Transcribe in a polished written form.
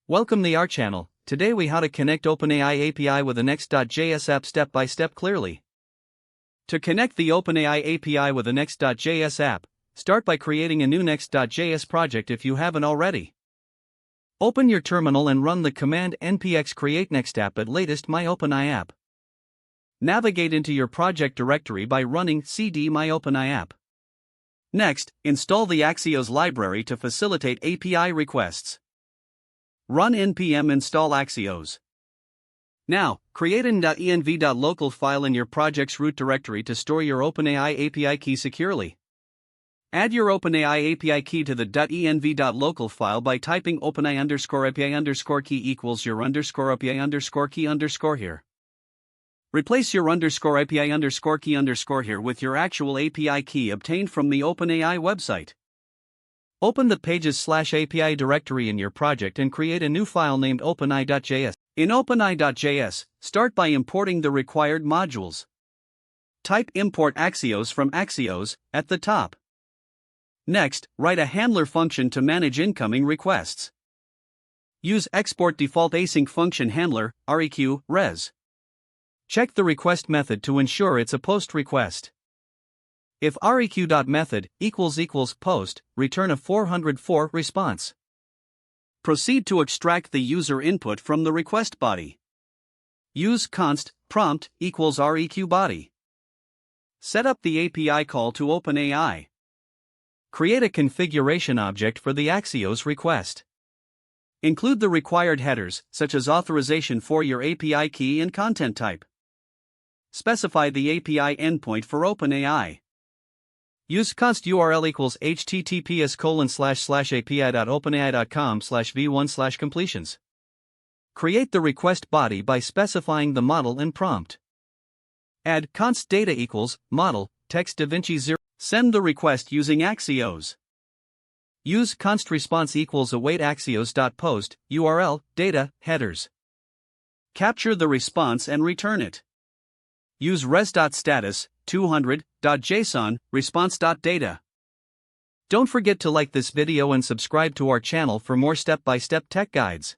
Welcome to our channel. Today we how to connect OpenAI API with a Next.js app step by step clearly. To connect the OpenAI API with a Next.js app, start by creating a new Next.js project if you haven't already. Open your terminal and run the command npx create next app at latest myOpenAI app. Navigate into your project directory by running cd myOpenAI app. Next, install the Axios library to facilitate API requests. Run npm install Axios. Now, create an .env.local file in your project's root directory to store your OpenAI API key securely. Add your OpenAI API key to the .env.local file by typing OpenAI API key equals your API key here. Replace your API key here with your actual API key obtained from the OpenAI website. Open the pages/API directory in your project and create a new file named OpenAI.js. In OpenAI.js, start by importing the required modules. Type import Axios from Axios at the top. Next, write a handler function to manage incoming requests. Use export default async function handler, req, res. Check the request method to ensure it's a post request. If req.method == post, return a 404 response. Proceed to extract the user input from the request body. Use const prompt = req body. Set up the API call to OpenAI. Create a configuration object for the Axios request. Include the required headers, such as authorization for your API key and content type. Specify the API endpoint for OpenAI. Use const URL = https://api.openai.com/v1/completions. Create the request body by specifying the model and prompt. Add const data = model text DaVinci 0. Send the request using Axios. Use const response = await axios.post URL data headers. Capture the response and return it. Use res.status 200.json response.data. Don't forget to like this video and subscribe to our channel for more step-by-step tech guides.